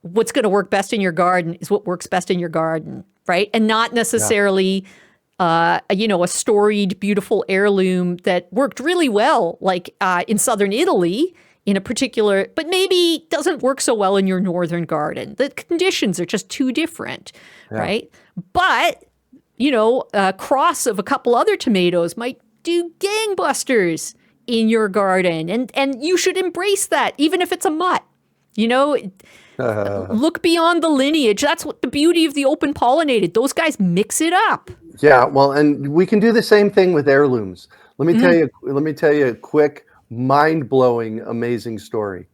A: what's going to work best in your garden is what works best in your garden, right? And not necessarily, a storied, beautiful heirloom that worked really well, like in southern Italy, in a particular, but maybe doesn't work so well in your northern garden. The conditions are just too different, right? But, a cross of a couple other tomatoes might do gangbusters in your garden. And you should embrace that, even if it's a mutt. Look beyond the lineage. That's what the beauty of the open pollinated. Those guys mix it up.
B: Yeah, well, and we can do the same thing with heirlooms. Let me tell you a quick, mind-blowing, amazing story.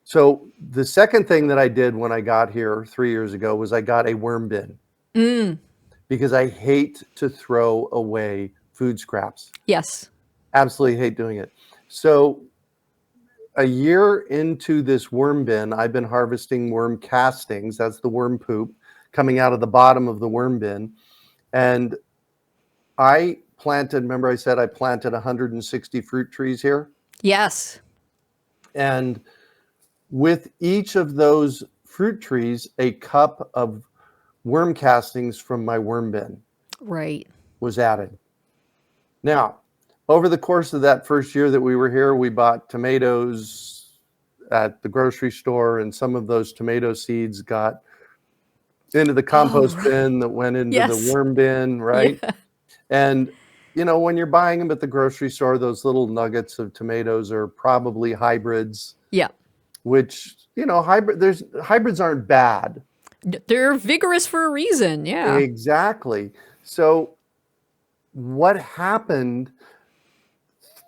B: So the second thing that I did when I got here 3 years ago was I got a worm bin. Because I hate to throw away food scraps.
A: Yes.
B: Absolutely hate doing it. So a year into this worm bin, I've been harvesting worm castings. That's the worm poop coming out of the bottom of the worm bin. And I planted, remember I said I planted 160 fruit trees here?
A: Yes.
B: And with each of those fruit trees, a cup of worm castings from my worm bin was added. Now, over the course of that first year that we were here, we bought tomatoes at the grocery store, and some of those tomato seeds got into the compost bin that went into the worm bin, right? Yeah. And, when you're buying them at the grocery store, those little nuggets of tomatoes are probably hybrids.
A: Yeah.
B: Which, hybrids aren't bad.
A: They're vigorous for a reason. Yeah.
B: Exactly. So what happened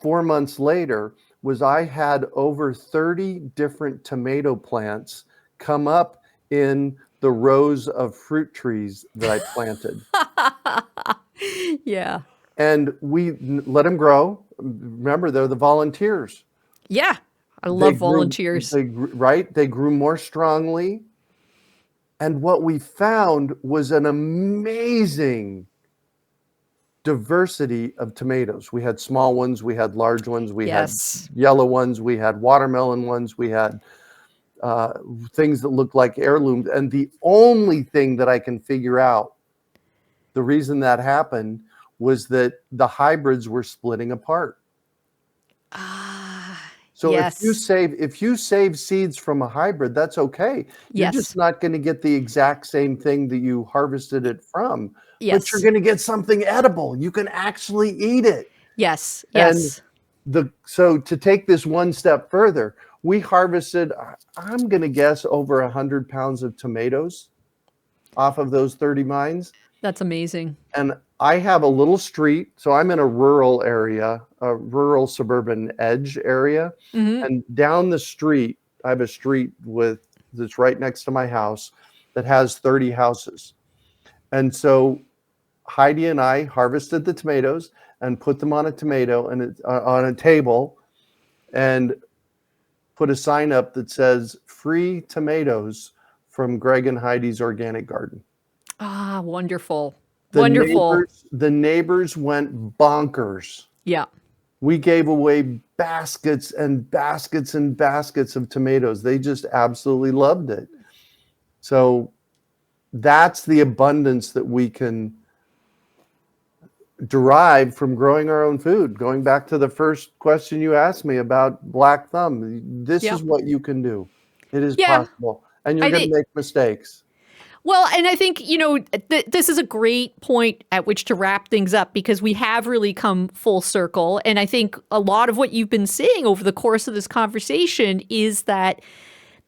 B: 4 months later was I had over 30 different tomato plants come up in the rows of fruit trees that I planted.
A: Yeah.
B: And we let them grow. Remember, they're the volunteers.
A: Yeah. I
B: They
A: love
B: grew,
A: volunteers.
B: right? They grew more strongly. And what we found was an amazing diversity of tomatoes. We had small ones, we had large ones, we had
A: Yes.
B: yellow ones, we had watermelon ones, we had things that looked like heirlooms. And the only thing that I can figure out, the reason that happened, was that the hybrids were splitting apart. So if you
A: Yes.
B: save seeds from a hybrid, that's okay. You're just
A: Yes.
B: not going to get the exact same thing that you harvested it from, but you're
A: Yes.
B: going to get something edible. You can actually eat it.
A: Yes.
B: And
A: Yes.
B: so to take this one step further, we harvested, I'm going to guess, over 100 pounds of tomatoes off of those 30 mines.
A: That's amazing.
B: And I have a little street, so I'm in a rural area, a rural suburban edge area.
A: Hmm.
B: And down the street, I have a street that's right next to my house that has 30 houses. And so Heidi and I harvested the tomatoes and put them on a on a table and put a sign up that says free tomatoes from Greg and Heidi's organic garden.
A: Ah, wonderful.
B: The
A: Wonderful.
B: neighbors went bonkers.
A: Yeah.
B: We gave away baskets and baskets and baskets of tomatoes. They just absolutely loved it. So that's the abundance that we can derive from growing our own food. Going back to the first question you asked me about black thumb, this
A: Yeah.
B: is what you can do. It is
A: Yeah.
B: possible. And you're
A: I
B: going to
A: think,
B: make mistakes.
A: well, and I think, this is a great point at which to wrap things up because we have really come full circle. And I think a lot of what you've been saying over the course of this conversation is that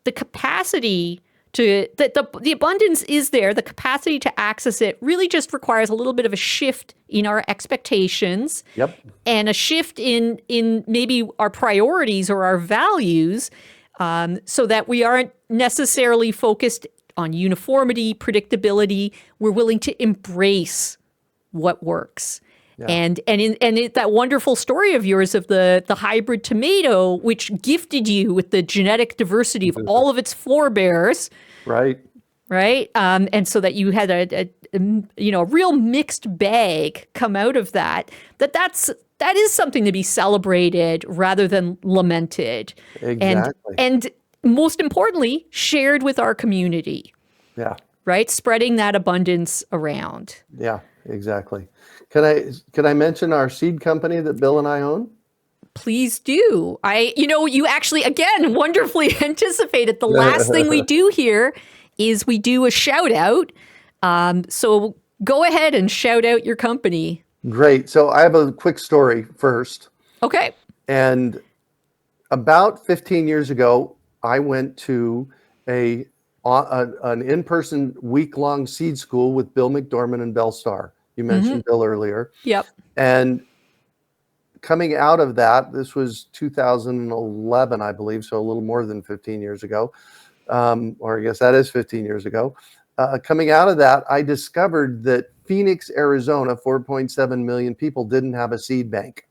A: the capacity that the abundance is there, the capacity to access it really just requires a little bit of a shift in our expectations.
B: Yep.
A: And a shift in maybe our priorities or our values, so that we aren't necessarily focused on uniformity, predictability. We're willing to embrace what works.
B: Yeah.
A: And that wonderful story of yours of the hybrid tomato, which gifted you with the genetic diversity of all of its forebears,
B: Right.
A: right? And so that you had a real mixed bag come out of that. That is something to be celebrated rather than lamented.
B: Exactly.
A: And most importantly, shared with our community.
B: Yeah.
A: Right? Spreading that abundance around.
B: Yeah, exactly. Can I mention our seed company that Bill and I own?
A: Please do. You actually, again, wonderfully anticipated. The last thing we do here is we do a shout out. So go ahead and shout out your company.
B: Great. So I have a quick story first.
A: Okay.
B: And about 15 years ago, I went to an in-person week-long seed school with Bill McDorman and Bell Starr. You mentioned Bill earlier.
A: Yep.
B: And coming out of that, this was 2011, I believe, so a little more than 15 years ago, or I guess that is 15 years ago. Coming out of that, I discovered that Phoenix, Arizona, 4.7 million people didn't have a seed bank.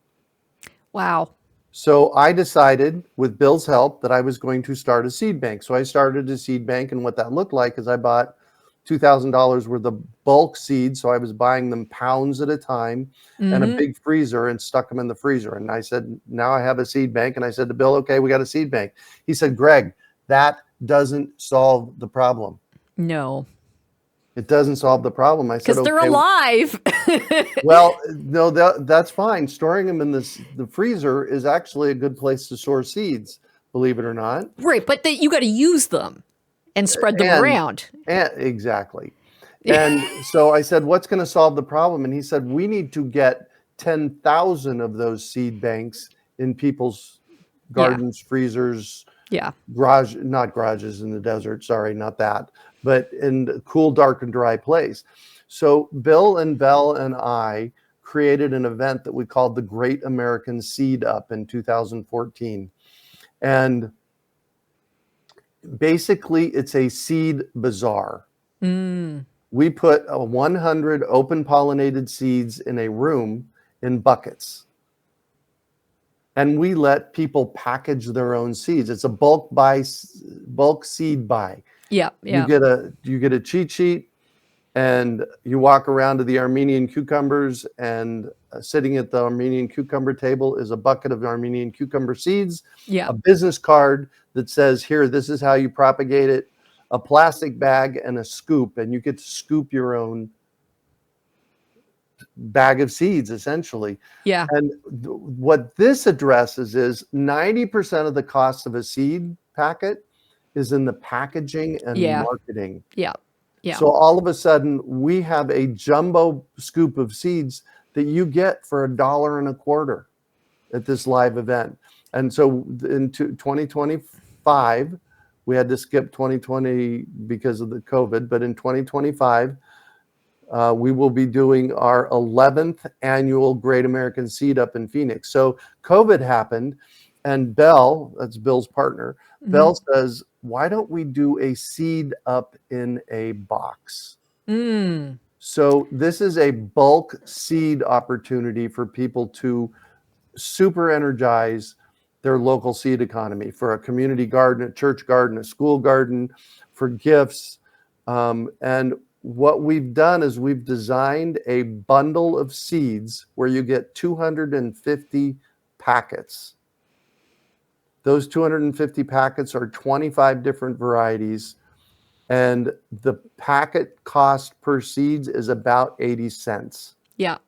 A: Wow.
B: So I decided, with Bill's help, that I was going to start a seed bank. So I started a seed bank, and what that looked like is I bought $2,000 worth of bulk seeds. So I was buying them pounds at a time and a big freezer and stuck them in the freezer. And I said, now I have a seed bank. And I said to Bill, okay, we got a seed bank. He said, Greg, that doesn't solve the problem.
A: No.
B: It doesn't solve the problem. I said,
A: because they're alive.
B: Well, no, that's fine. Storing them in the freezer is actually a good place to store seeds, believe it or not.
A: Right, but you got to use them and spread them around.
B: Exactly. And so I said, what's going to solve the problem? And he said, we need to get 10,000 of those seed banks in people's gardens, freezers, not garages in the desert. Sorry, not that, but in a cool, dark, and dry place. So Bill and Bell and I created an event that we called the Great American Seed Up in 2014. And basically, it's a seed bazaar. We put 100 open pollinated seeds in a room, in buckets. And we let people package their own seeds. It's a bulk seed buy.
A: Yeah.
B: You get a cheat sheet, and you walk around to the Armenian cucumbers, and sitting at the Armenian cucumber table is a bucket of Armenian cucumber seeds,
A: Yeah.
B: a business card that says, here, this is how you propagate it, a plastic bag, and a scoop, and you get to scoop your own bag of seeds, essentially.
A: Yeah.
B: And what this addresses is 90% of the cost of a seed packet is in the packaging and marketing.
A: Yeah. Yeah.
B: So all of a sudden, we have a jumbo scoop of seeds that you get for $1.25 at this live event. And so in 2025, we had to skip 2020 because of the COVID, but in 2025, we will be doing our 11th annual Great American Seed Up in Phoenix. So COVID happened, and Bell, that's Bill's partner, Bell says, why don't we do a seed up in a box? So this is a bulk seed opportunity for people to super energize their local seed economy, for a community garden, a church garden, a school garden, for gifts. And what we've done is we've designed a bundle of seeds where you get 250 packets. Those 250 packets are 25 different varieties, and the packet cost per seeds is about 80 cents.
A: Yeah.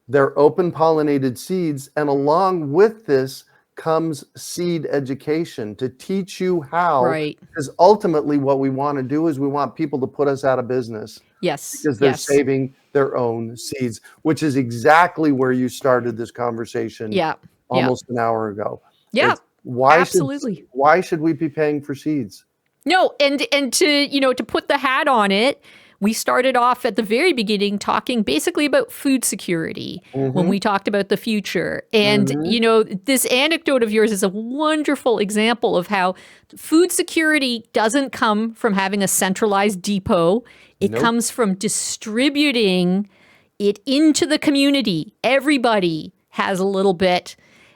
B: They're open pollinated seeds, and along with this comes seed education to teach you how, because ultimately what we want to do is we want people to put us out of business.
A: Yes.
B: Because they're saving their own seeds, which is exactly where you started this conversation almost an hour ago.
A: Yeah. Absolutely.
B: Why should we be paying for seeds?
A: No, and to put the hat on it, we started off at the very beginning talking basically about food security when we talked about the future. And, this anecdote of yours is a wonderful example of how food security doesn't come from having a centralized depot. It comes from distributing it into the community. Everybody has a little bit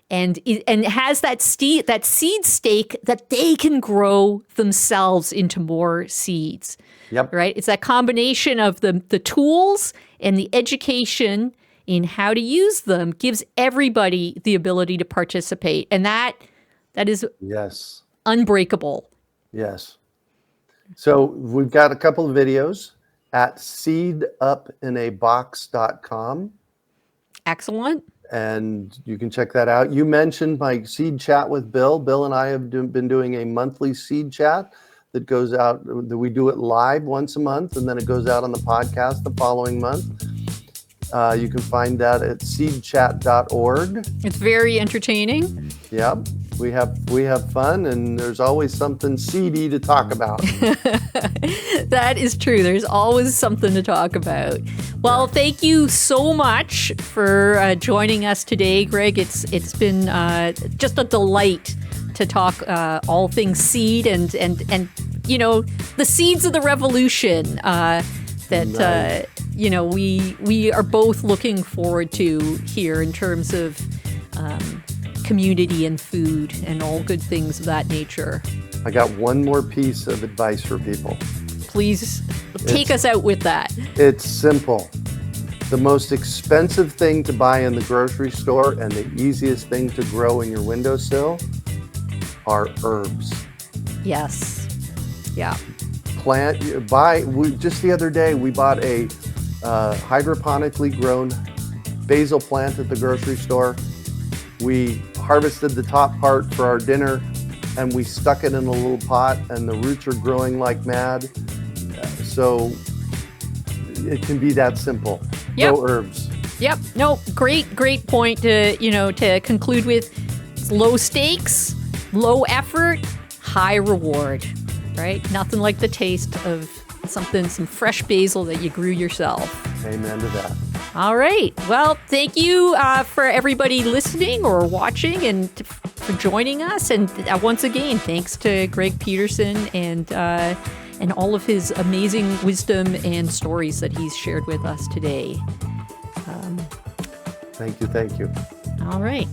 A: and has that seed stake that they can grow themselves into more seeds.
B: Yep.
A: Right? It's that combination of the tools and the education in how to use them gives everybody the ability to participate. And that is unbreakable.
B: Yes. So we've got a couple of videos at seedupinabox.com. Excellent. And you can check that out. You mentioned my seed chat with Bill. Bill and I have been doing a monthly seed chat that goes out. We do it live once a month, and then it goes out on the podcast the following month. You can find that at seedchat.org.
A: It's very entertaining.
B: Yep. We have fun, and there's always something seedy to talk about.
A: That is true. There's always something to talk about. Well, thank you so much for joining us today, Greg. It's been just a delight to talk all things seed and the seeds of the revolution that we are both looking forward to here in terms of community and food and all good things of that nature.
B: I got one more piece of advice for people.
A: Please take us out with that.
B: It's simple. The most expensive thing to buy in the grocery store and the easiest thing to grow in your windowsill are herbs.
A: Yes. Yeah.
B: Just the other day, we bought a hydroponically grown basil plant at the grocery store. We harvested the top part for our dinner, and we stuck it in a little pot, and the roots are growing like mad. So it can be that simple.
A: Yep.
B: Grow herbs.
A: Yep. No, great point to conclude with. It's low stakes, low effort, high reward, right? Nothing like the taste of some fresh basil that you grew yourself.
B: Amen to that.
A: All right. Well, thank you for everybody listening or watching and for joining us. And once again, thanks to Greg Peterson and all of his amazing wisdom and stories that he's shared with us today.
B: Thank you. Thank you.
A: All right.